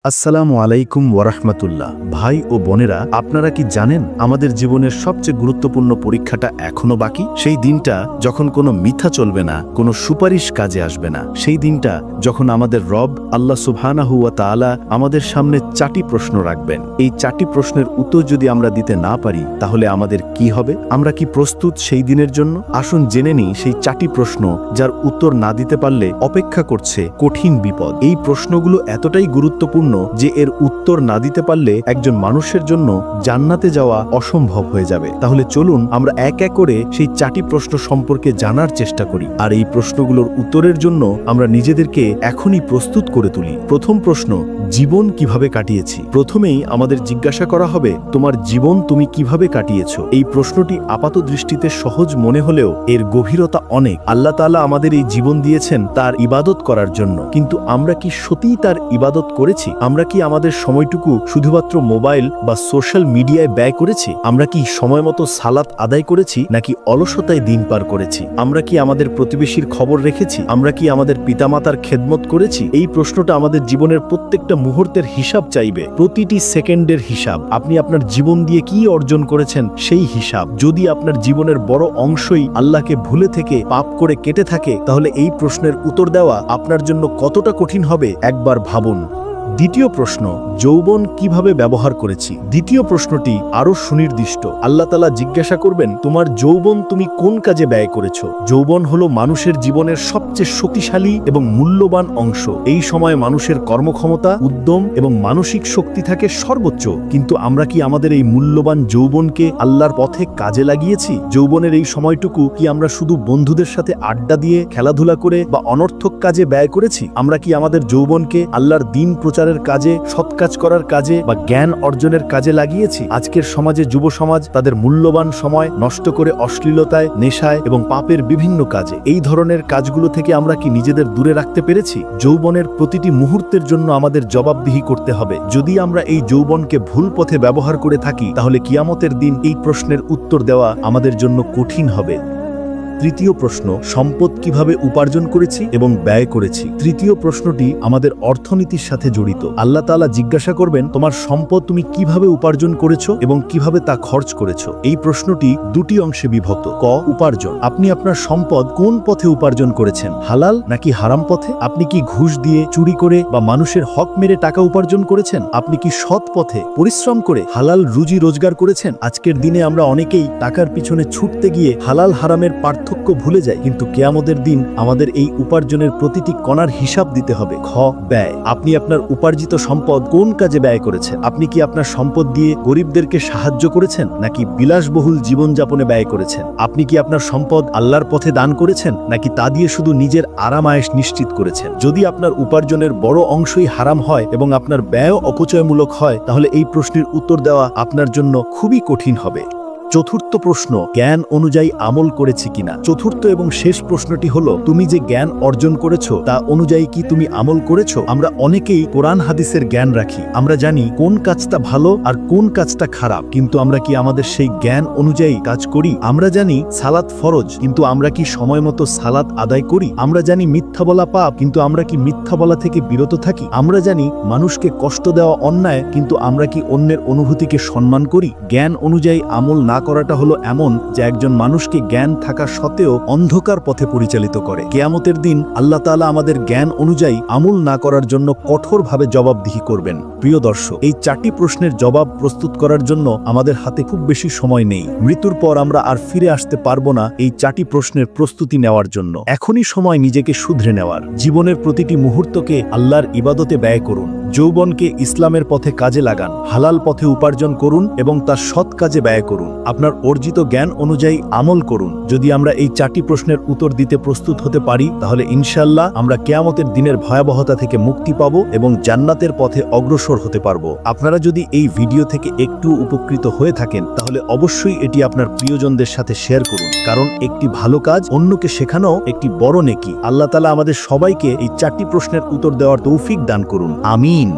আসসালামু আলাইকুম ওয়ারাহমাতুল্লাহ। ভাই ও বোনেরা, আপনারা কি জানেন আমাদের জীবনের সবচেয়ে গুরুত্বপূর্ণ পরীক্ষাটা এখনো বাকি? সেই দিনটা যখন কোনো মিথ্যা চলবে না, কোনো সুপারিশ কাজে আসবে না। সেই দিনটা যখন আমাদের রব আল্লাহ সুবহানাহু ওয়া তাআলা আমাদের সামনে 4টি প্রশ্ন রাখবেন। এই 4টি প্রশ্নের উত্তর যদি আমরা দিতে না পারি, তাহলে আমাদের কি হবে? আমরা কি প্রস্তুত সেই দিনের জন্য? আসুন জেনে নিই সেই 4টি প্রশ্ন যার উত্তর না দিতে পারলে অপেক্ষা করছে কঠিন বিপদ। এই প্রশ্নগুলো এতটাই গুরুত্বপূর্ণ যে এর উত্তর না দিতে পারলে একজন মানুষের জন্য জান্নাতে যাওয়া অসম্ভব হয়ে যাবে। তাহলে চলুন আমরা এক এক করে সেই 4টি প্রশ্ন সম্পর্কে জানার চেষ্টা করি, আর এই প্রশ্নগুলোর উত্তরের জন্য আমরা নিজেদেরকে এখনই প্রস্তুত করে তুলি। প্রথম প্রশ্ন, জীবন কিভাবে কাটিয়েছি? প্রথমেই আমাদের জিজ্ঞাসা করা হবে, তোমার জীবন তুমি কিভাবে কাটিয়েছো? এই প্রশ্নটি আপাত দৃষ্টিতে সহজ মনে হলেও এর গভীরতা অনেক। আল্লাহ তাআলা আমাদের এই জীবন দিয়েছেন তার ইবাদত করার জন্য, কিন্তু আমরা কি সত্যিই তার ইবাদত করেছি? আমরা কি আমাদের সময়টুকু শুধুমাত্র মোবাইল বা সোশ্যাল মিডিয়ায় ব্যয় করেছি? আমরা কি সময় মতো সালাত আদায় করেছি, নাকি অলসতায় দিন পার করেছি? আমরা কি আমাদের প্রতিবেশীর খবর রেখেছি? আমরা কি আমাদের পিতামাতার খেদমত করেছি? এই প্রশ্নটা আমাদের জীবনের প্রত্যেকটা মুহূর্তের হিসাব চাইবে, প্রতিটি সেকেন্ডের হিসাব। আপনি আপনার জীবন দিয়ে কি অর্জন করেছেন সেই হিসাব। যদি আপনার জীবনের বড় অংশই আল্লাহকে ভুলে থেকে পাপ করে কেটে থাকে, তাহলে এই প্রশ্নের উত্তর দেওয়া আপনার জন্য কতটা কঠিন হবে একবার ভাবুন। দ্বিতীয় প্রশ্ন, যৌবন কিভাবে ব্যবহার করেছি? দ্বিতীয় প্রশ্নটি আরো সুনির্দিষ্ট। আল্লাহ তাআলা জিজ্ঞাসা করবেন, তোমার যৌবন তুমি কোন কাজে ব্যয় করেছো? যৌবন হলো মানুষের জীবনের সবচেয়ে শক্তিশালী এবং মূল্যবান অংশ। এই সময় মানুষের কর্মক্ষমতা, উদ্যম এবং মানসিক শক্তি থাকে সর্বোচ্চ। কিন্তু আমরা কি আমাদের এই মূল্যবান যৌবনকে আল্লাহর পথে কাজে লাগিয়েছি? যৌবনের এই সময়টুকু কি আমরা শুধু বন্ধুদের সাথে আড্ডা দিয়ে, খেলাধুলা করে বা অনর্থক কাজে ব্যয় করেছি? আমরা কি আমাদের যৌবনকে আল্লাহর দ্বীন প্রচারের কাজে, সৎ কাজ করার কাজে বা জ্ঞান অর্জনের কাজে লাগিয়েছি? আজকের সমাজে যুব সমাজ তাদের মূল্যবান সময় নষ্ট করে অশ্লীলতায়, নেশায় এবং পাপের বিভিন্ন কাজে। এই ধরনের কাজগুলো থেকে আমরা কি নিজেদের দূরে রাখতে পেরেছি? যৌবনের প্রতিটি মুহূর্তের জন্য আমাদের জবাবদিহি করতে হবে। যদি আমরা এই যৌবনকে ভুল পথে ব্যবহার করে থাকি, তাহলে কিয়ামতের দিন এই প্রশ্নের উত্তর দেওয়া আমাদের জন্য কঠিন হবে। তৃতীয় প্রশ্ন, সম্পদ কিভাবে উপার্জন করেছি এবং ব্যয় করেছি? তৃতীয় প্রশ্নটি আমাদের অর্থনীতির সাথে জড়িত। আল্লাহ তাআলা জিজ্ঞাসা করবেন, তোমার সম্পদ তুমি কিভাবে উপার্জন করেছো এবং কিভাবে তা খরচ করেছো? এই প্রশ্নটি দুটি অংশে বিভক্ত। ক, উপার্জন। আপনি আপনার সম্পদ কোন পথে উপার্জন করেছেন? হালাল নাকি হারাম পথে? আপনি কি ঘুষ দিয়ে, চুরি করে বা মানুষের হক মেরে টাকা উপার্জন করেছেন? আপনি কি সৎ পথে পরিশ্রম করে হালাল রুজি রোজগার করেছেন? আজকের দিনে আমরা অনেকেই টাকার পিছনে ছুটতে গিয়ে হালাল হারামের পার্থক্য ভুলে যায়, কিন্তু কিয়ামতের দিন আমাদের এই উপার্জনের প্রতিটি কণার হিসাব দিতে হবে। খ, ব্যয়। আপনি আপনার উপার্জিত সম্পদ কোন কাজে ব্যয় করেছেন? আপনি কি আপনার সম্পদ দিয়ে গরিবদেরকে সাহায্য করেছেন, নাকি বিলাসবহুল জীবনযাপনে ব্যয় করেছেন? আপনি কি আপনার সম্পদ আল্লাহর পথে দান করেছেন, নাকি তা দিয়ে শুধু নিজের আরাম আয়েশ নিশ্চিত করেছেন? যদি আপনার উপার্জনের বড় অংশই হারাম হয় এবং আপনার ব্যয় অপচয়মূলক হয়, তাহলে এই প্রশ্নের উত্তর দেওয়া আপনার জন্য খুবই কঠিন হবে। চতুর্থ প্রশ্ন, জ্ঞান অনুযায়ী আমল করেছি কিনা? চতুর্থ এবং শেষ প্রশ্নটি হলো, তুমি যে জ্ঞান অর্জন করেছো তা অনুযায়ী কি তুমি আমল করেছো? আমরা অনেকেই কোরআন হাদিসের জ্ঞান রাখি, আমরা জানি কোন কাজটা ভালো আর কোন কাজটা খারাপ, কিন্তু আমরা কি আমাদের সেই জ্ঞান অনুযায়ী কাজ করি? আমরা জানি সালাত ফরজ, কিন্তু আমরা কি সময় মতো সালাত আদায় করি? আমরা জানি মিথ্যা বলা পাপ, কিন্তু আমরা কি মিথ্যা বলা থেকে বিরত থাকি? আমরা জানি মানুষকে কষ্ট দেওয়া অন্যায়, কিন্তু আমরা কি অন্যের অনুভূতিকে সম্মান করি? জ্ঞান অনুযায়ী আমল না করাটা হলো এমন যে একজন মানুষকে জ্ঞান থাকা সত্ত্বেও অন্ধকার পথে পরিচালিত করে। কিয়ামতের দিন আল্লাহ তাআলা আমাদের জ্ঞান অনুযায়ী আমল না করার জন্য কঠোরভাবে জবাবদিহি করবেন। প্রিয় দর্শক, এই 4টি প্রশ্নের জবাব প্রস্তুত করার জন্য আমাদের হাতে খুব বেশি সময় নেই। মৃত্যুর পর আমরা আর ফিরে আসতে পারবো না এই 4টি প্রশ্নের প্রস্তুতি নেওয়ার জন্য। এখনই সময় নিজেকে শুধরে নেওয়ার। জীবনের প্রতিটি মুহূর্তকে আল্লাহর ইবাদতে ব্যয় করুন। যৌবনকে ইসলামের পথে কাজে লাগান, হালাল পথে উপার্জন করুন এবং তার সৎ কাজে ব্যয় করুন। আপনার অর্জিত জ্ঞান অনুযায়ী আমল করুন। যদি আমরা এই 4টি প্রশ্নের উত্তর দিতে প্রস্তুত হতে পারি, তাহলে ইনশাআল্লাহ আমরা কিয়ামতের দিনের ভয়াবহতা থেকে মুক্তি পাব এবং জান্নাতের পথে অগ্রসর হতে পারব। আপনারা যদি এই ভিডিও থেকে একটু উপকৃত হয়ে থাকেন, তাহলে অবশ্যই এটি আপনার প্রিয়জনদের সাথে শেয়ার করুন, কারণ একটি ভালো কাজ অন্যকে শেখানো একটি বড় নেকি। আল্লাহ তাআলা আমাদের সবাইকে এই 4টি প্রশ্নের উত্তর দেওয়ার তৌফিক দান করুন। আমিন।